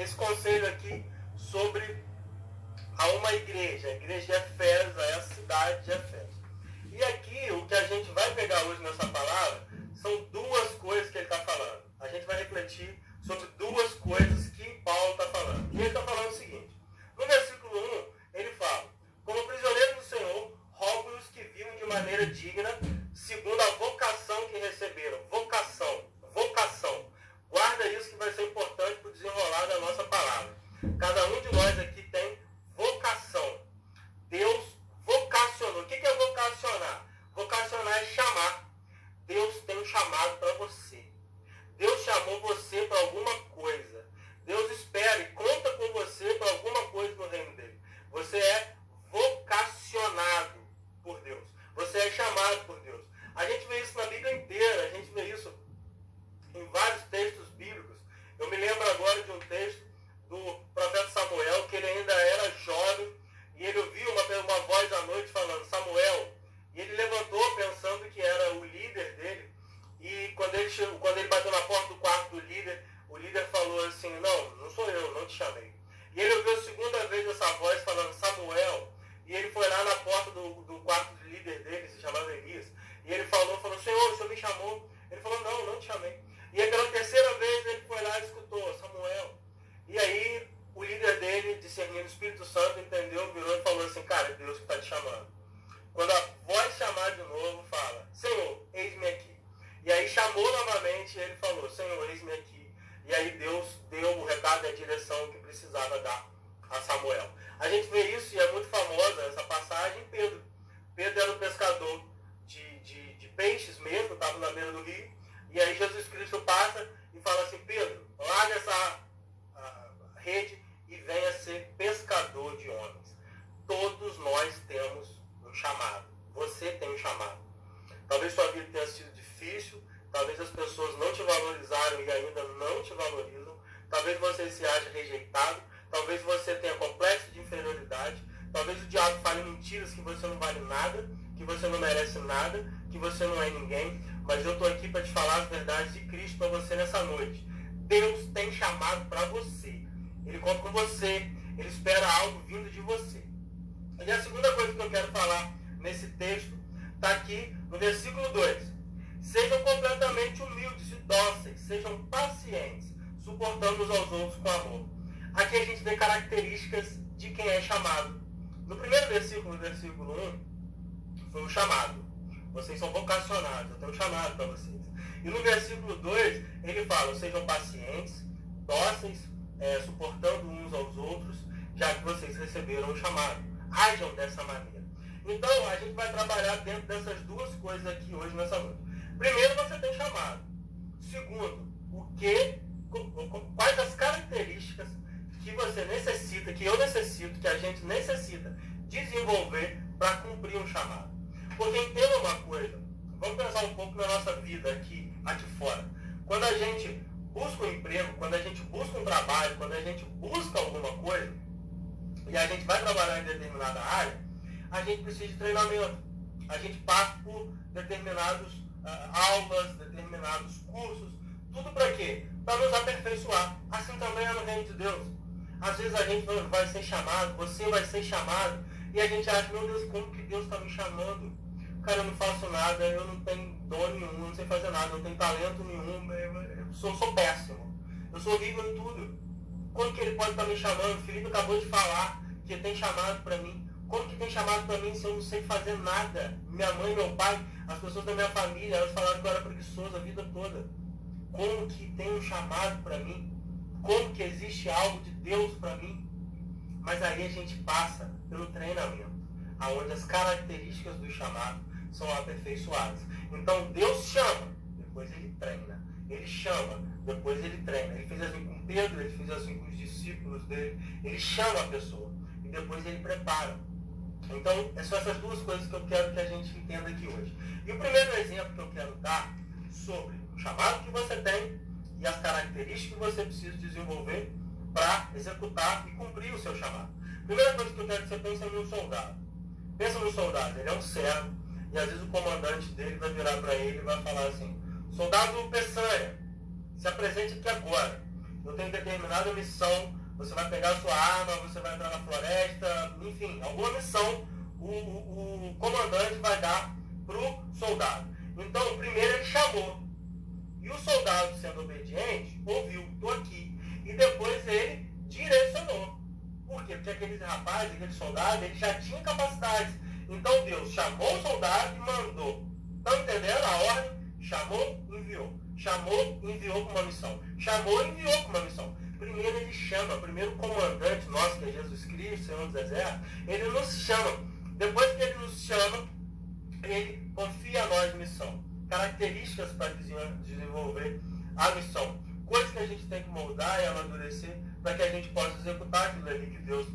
esse conselho aqui sobre a uma igreja, a igreja de Efésios, é a cidade de Efésios. E aqui, o que a gente vai pegar hoje nessa palavra, são duas coisas que ele está falando. A gente vai refletir sobre duas coisas que Paulo está falando. E ele está falando o seguinte, no versículo 1, ele fala, como prisioneiros do Senhor, rogo-os que vivam de maneira digna, segundo a vocação que receberam. Vocação. Guarda isso que vai ser importante para o desenrolar da nossa palavra. Cada um de nós aqui tem vocação. Deus vocacionou. O que é vocacionar? Vocacionar é chamar. Deus tem um chamado para você. Deus chamou você para alguma coisa. Deus espera e conta com você para alguma coisa no reino dele. Você é vocacionado por Deus. Você é chamado por Deus. A gente vê isso na Bíblia inteira. A gente vê isso em vários textos bíblicos. Eu me lembro agora de um texto do profeta Samuel, que ele ainda era jovem, e ele ouviu uma voz à noite falando, Samuel, e ele levantou pensando que era o líder dele, e quando ele bateu na porta do quarto do líder, o líder falou assim, não sou eu, não te chamei. E ele ouviu a segunda vez essa voz falando, Samuel, e ele foi lá na porta do quarto do líder dele, se chamava Elias, e ele falou, Senhor, o senhor me chamou? Ele falou, não te chamei. E aí pela terceira vez ele foi lá e escutou, Samuel. E aí o líder dele, discernindo o Espírito Santo, entendeu, virou e falou assim, cara, é Deus que está te chamando. Quando a voz chamar de novo, fala, Senhor, eis-me aqui. E aí chamou novamente e ele falou, Senhor, eis-me aqui. E aí Deus deu o recado e a direção que precisava dar a Samuel. A gente vê isso, e é muito famosa essa passagem, em Pedro. Pedro era um pescador de peixes mesmo, estava na beira do rio. E aí Jesus Cristo passa e fala assim, Pedro, larga essa rede e venha ser pescador de homens. Todos nós temos um chamado. Você tem um chamado. Talvez sua vida tenha sido difícil, talvez as pessoas não te valorizaram e ainda não te valorizam, talvez você se ache rejeitado, talvez você tenha complexo de inferioridade, talvez o diabo fale mentiras que você não vale nada, que você não merece nada, que você não é ninguém, mas eu estou aqui para te falar as verdades de Cristo para você nessa noite. Deus tem chamado para você. Ele conta com você. Ele espera algo vindo de você. E a segunda coisa que eu quero falar nesse texto está aqui no versículo 2. Sejam completamente humildes e dóceis. Sejam pacientes, suportando uns aos outros com amor. Aqui a gente vê características de quem é chamado. No primeiro versículo, no versículo 1, foi o chamado. Vocês são vocacionados, eu tenho um chamado para vocês. E no versículo 2, ele fala, sejam pacientes, dóceis, suportando uns aos outros, já que vocês receberam o chamado. Ajam dessa maneira. Então, a gente vai trabalhar dentro dessas duas coisas aqui hoje, nessa noite. Primeiro, você tem chamado. Segundo, quais as características que você necessita, que eu necessito, que a gente necessita desenvolver para cumprir um chamado. Porque entenda uma coisa, vamos pensar um pouco na nossa vida aqui fora. Quando a gente busca um emprego, quando a gente busca um trabalho, quando a gente busca alguma coisa, e a gente vai trabalhar em determinada área, a gente precisa de treinamento. A gente passa por determinadas aulas, determinados cursos, tudo para quê? Para nos aperfeiçoar. Assim também é no reino de Deus. Às vezes a gente vai ser chamado, você vai ser chamado, e a gente acha, meu Deus, como que Deus está me chamando? Cara, eu não faço nada, eu não tenho dom nenhum, eu não sei fazer nada, eu não tenho talento nenhum, eu sou péssimo. Eu sou horrível em tudo. Como que ele pode estar me chamando? O Felipe acabou de falar que tem chamado para mim. Como que tem chamado para mim se eu não sei fazer nada? Minha mãe, meu pai, as pessoas da minha família, elas falaram que eu era preguiçoso a vida toda. Como que tem um chamado para mim? Como que existe algo de Deus para mim? Mas aí a gente passa pelo treinamento, onde as características do chamado são aperfeiçoadas. Então Deus chama, depois ele treina. Ele chama, depois ele treina. Ele fez assim com Pedro, ele fez assim com os discípulos dele. Ele chama a pessoa e depois ele prepara. Então, são essas duas coisas que eu quero que a gente entenda aqui hoje. E o primeiro exemplo que eu quero dar sobre o chamado que você tem e as características que você precisa desenvolver para executar e cumprir o seu chamado. Primeira coisa que eu quero que você pense é no soldado. Pensa no soldado, ele é um servo, e às vezes o comandante dele vai virar para ele e vai falar assim, soldado Peçanha, se apresente aqui agora. eu tenho determinada missão, você vai pegar a sua arma, você vai entrar na floresta, enfim, alguma missão o comandante vai dar para o soldado. Então, primeiro ele chamou. E o soldado, sendo obediente, ouviu, estou aqui. E depois ele direcionou. Por quê? Porque aquele rapaz, aquele soldado, ele já tinha capacidades. Então Deus chamou o soldado e mandou. Estão entendendo a ordem? Chamou, enviou. Chamou, enviou com uma missão. Chamou, enviou com uma missão. Primeiro ele chama, primeiro o comandante nosso, que é Jesus Cristo, Senhor dos Exércitos, ele nos chama. Depois que ele nos chama, ele confia a nós missão. Características para desenvolver a missão. Coisas que a gente tem que moldar e amadurecer para que a gente possa executar aquilo ali que Deus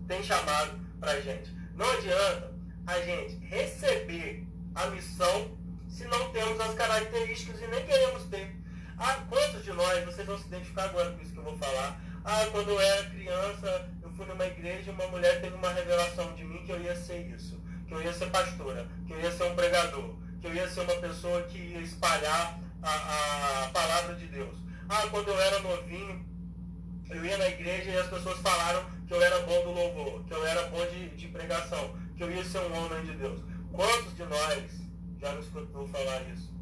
tem chamado para a gente. Não adianta a gente receber a missão se não temos as características e nem queremos ter. Quantos de nós, vocês vão se identificar agora com isso que eu vou falar, quando eu era criança, eu fui numa igreja e uma mulher teve uma revelação de mim que eu ia ser isso, que eu ia ser pastora, que eu ia ser um pregador, que eu ia ser uma pessoa que ia espalhar a palavra de Deus. Quando eu era novinho, eu ia na igreja e as pessoas falaram que eu era bom do louvor, que eu era bom de pregação, que eu ia ser um homem de Deus. Quantos de nós já nos escutou falar isso?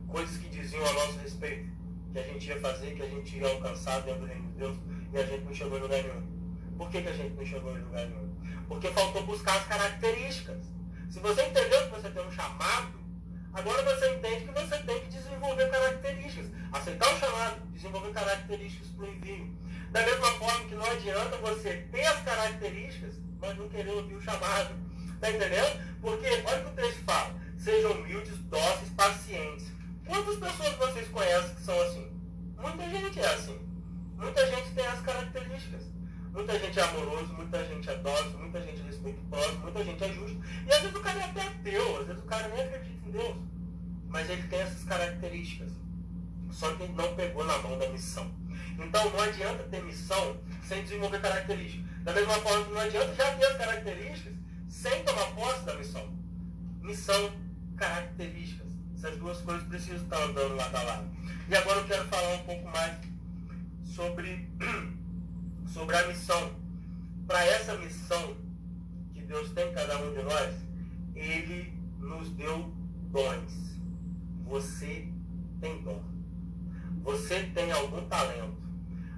Coisas que diziam a nosso respeito, que a gente ia fazer, que a gente ia alcançar dentro do reino de Deus, e a gente não chegou em lugar nenhum. Por que a gente não chegou em lugar nenhum? Porque faltou buscar as características. Se você entendeu que você tem um chamado, agora você entende que você tem que desenvolver características. Aceitar o chamado, desenvolver características para o envio. Da mesma forma que não adianta você ter as características, mas não querer ouvir o chamado. Está entendendo? Porque, olha o que o texto fala. Sejam humildes, dóceis, pacientes. Quantas pessoas vocês conhecem que são assim? Muita gente é assim. Muita gente tem as características. Muita gente é amoroso, muita gente é dócil, muita gente respeita o próximo, muita gente é justo. E às vezes o cara é até ateu, às vezes o cara nem acredita em Deus. Mas ele tem essas características. Só que ele não pegou na mão da missão. Então não adianta ter missão sem desenvolver características. Da mesma forma que não adianta já ter as características sem tomar posse da missão. Missão, características. Essas duas coisas precisam estar andando lado a lado. E agora eu quero falar um pouco mais sobre a missão. Para essa missão que Deus tem em cada um de nós, Ele nos deu dons. Você tem dom. Você tem algum talento.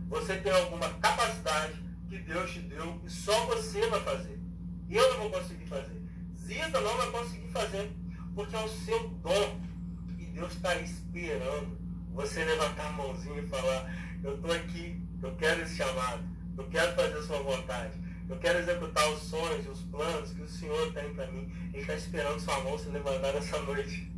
Você tem alguma capacidade que Deus te deu e só você vai fazer. Eu não vou conseguir fazer. Zita não vai conseguir fazer, porque é o seu dom. E Deus está esperando você levantar a mãozinha e falar: eu estou aqui, eu quero esse chamado, eu quero fazer a sua vontade, eu quero executar os sonhos e os planos que o Senhor tem para mim. Ele está esperando sua mão se levantar nessa noite.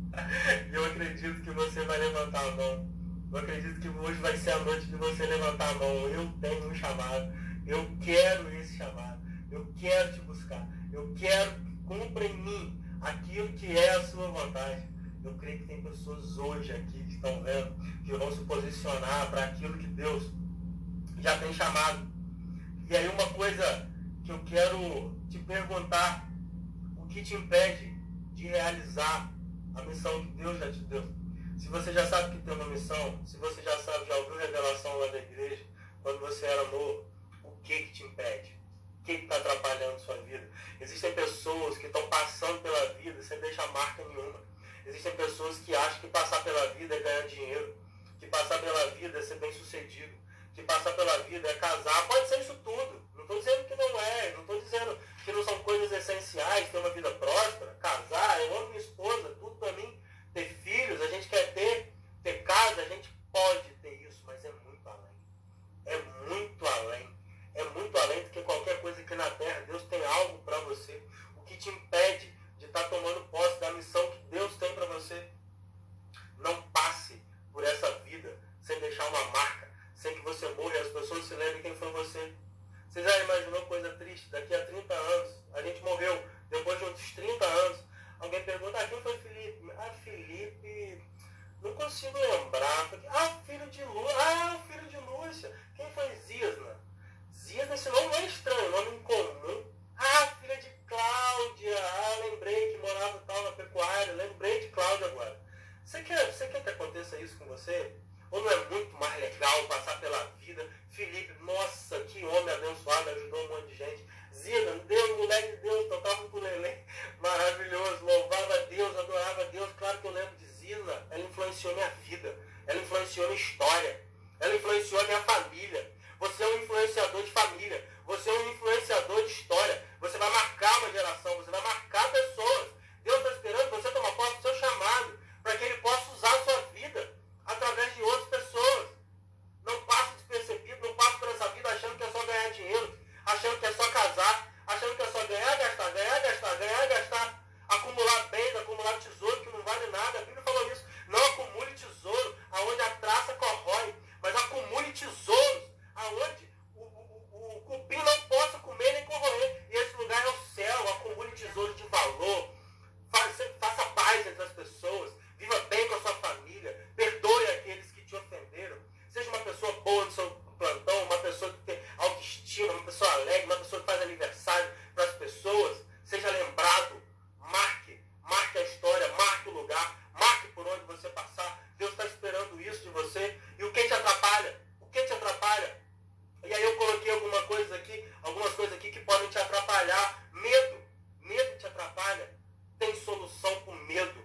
E eu acredito que você vai levantar a mão. Eu acredito que hoje vai ser a noite de você levantar a mão. Eu tenho um chamado. Eu quero esse chamado. Eu quero te buscar. Eu quero que cumpra em mim aquilo que é a sua vontade. Eu creio que tem pessoas hoje aqui que estão vendo, que vão se posicionar para aquilo que Deus já tem chamado. E aí uma coisa que eu quero te perguntar: o que te impede de realizar a missão que Deus já te deu? Se você já sabe que tem uma missão, se você já sabe, já ouviu revelação lá da igreja, quando você era novo, o que te impede? O que está atrapalhando sua vida? Existem pessoas que estão passando pela vida sem deixar marca nenhuma. Existem pessoas que acham que passar pela vida é ganhar dinheiro, que passar pela vida é ser bem sucedido, que passar pela vida é casar. Pode ser isso tudo. Não estou dizendo que não é, não estou dizendo que não são coisas essenciais, ter uma vida próspera, casar, eu amo minha esposa, tudo para mim. Ter filhos, a gente quer ter casa, a gente pode ter isso, mas é muito além. É muito além. É muito além do que qualquer coisa aqui na terra. Deus tem algo para você. O que te impede de estar tomando posse da missão que Deus tem para você? Não passe por essa vida sem deixar uma marca, sem que você morra e as pessoas se lembrem quem foi você achando que é só casar, achando que é só ganhar, gastar, ganhar, gastar, ganhar, gastar, acumular bens, acumular tesouro que não vale nada. A Bíblia falou isso. Não acumule tesouro aonde a traça corrói, mas acumule tesouros aonde o cupim não possa comer nem corroer. E esse lugar é o céu. Acumule tesouros de valor. Faça paz entre as pessoas. Viva bem com a sua família. Perdoe aqueles que te ofenderam. Seja uma pessoa boa no seu plantão, uma pessoa que tem autoestima, uma pessoa alegre, uma pessoa que faz aniversário para as pessoas. Seja lembrado. Marque a história, marque o lugar, marque por onde você passar. Deus está esperando isso de você. E o que te atrapalha? O que te atrapalha? E aí eu coloquei algumas coisas aqui que podem te atrapalhar. Medo te atrapalha. Tem solução com medo.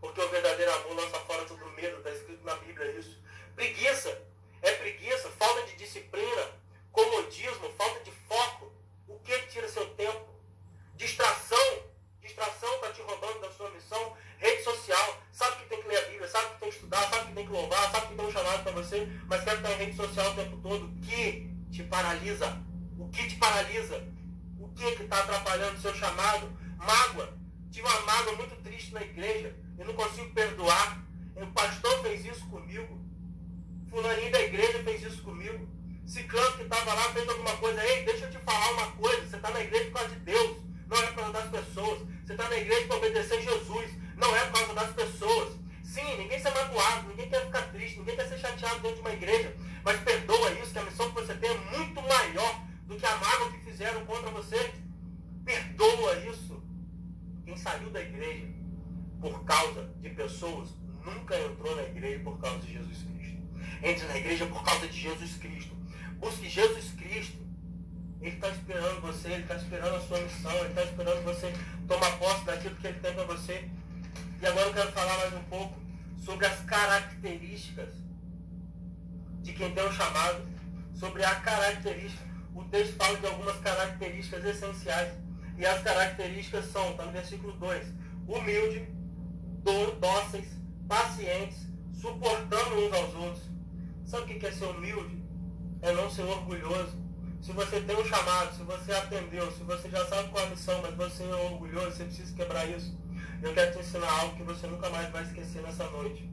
Porque o verdadeiro amor lança fora todo medo. Está escrito na Bíblia isso. Preguiça. É preguiça, falta de disciplina, comodismo, falta de foco. O que tira seu tempo? Distração está te roubando da sua missão. Rede social, sabe que tem que ler a Bíblia, sabe que tem que estudar, sabe que tem que louvar, sabe que tem um chamado para você, mas quer estar em rede social o tempo todo. O que te paralisa? O que te paralisa? O que está atrapalhando o seu chamado? Mágoa. Tive uma mágoa muito triste na igreja. Eu não consigo perdoar. O pastor fez isso comigo. Fulaninho da igreja fez isso comigo. Ciclano que estava lá fez alguma coisa. Ei, deixa eu te falar uma coisa. Você está na igreja por causa de Deus. Não é por causa das pessoas. Você está na igreja para obedecer Jesus. Não é por causa das pessoas. Sim, ninguém quer ser magoado. Ninguém quer ficar triste. Ninguém quer ser chateado dentro de uma igreja. Mas perdoa isso, que a missão que você tem é muito maior do que a mágoa que fizeram contra você. Perdoa isso. Quem saiu da igreja por causa de pessoas nunca entrou na igreja por causa de Jesus Cristo. Entre na igreja por causa de Jesus Cristo. Busque Jesus Cristo. Ele está esperando você, Ele está esperando a sua missão, Ele está esperando você tomar posse daquilo que Ele tem para você. E agora eu quero falar mais um pouco sobre as características de quem tem um chamado. Sobre a característica. O texto fala de algumas características essenciais. E as características são, está no versículo 2, humilde, dóceis, pacientes, suportando uns aos outros. Sabe o que é ser humilde? É não ser orgulhoso. Se você tem um chamado, se você atendeu, se você já sabe qual é a missão, mas você é orgulhoso, você precisa quebrar isso. Eu quero te ensinar algo que você nunca mais vai esquecer nessa noite.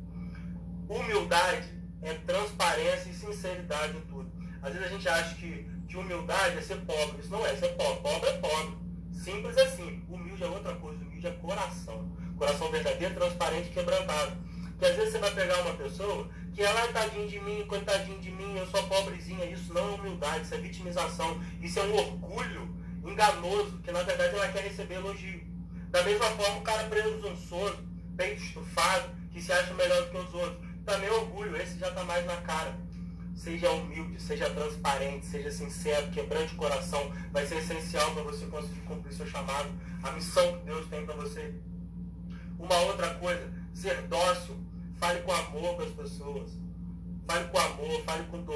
Humildade é transparência e sinceridade em tudo. Às vezes a gente acha que humildade é ser pobre. Isso não é ser pobre. Pobre é pobre. Simples é simples. Humilde é outra coisa. Humilde é coração. Coração verdadeiro, transparente e quebrantado. Porque às vezes você vai pegar uma pessoa que ela é tadinho de mim, coitadinho de mim, eu sou pobrezinha. Isso não é humildade, isso é vitimização. Isso é um orgulho enganoso, que na verdade ela quer receber elogio. Da mesma forma, o cara presunçoso, peito estufado, que se acha melhor do que os outros. Também é orgulho, esse já está mais na cara. Seja humilde, seja transparente, seja sincero, quebrante o coração. Vai ser essencial para você conseguir cumprir seu chamado, a missão que Deus tem para você. Uma outra coisa, ser dócil. Fale com amor com as pessoas. Fale com amor, fale com dor.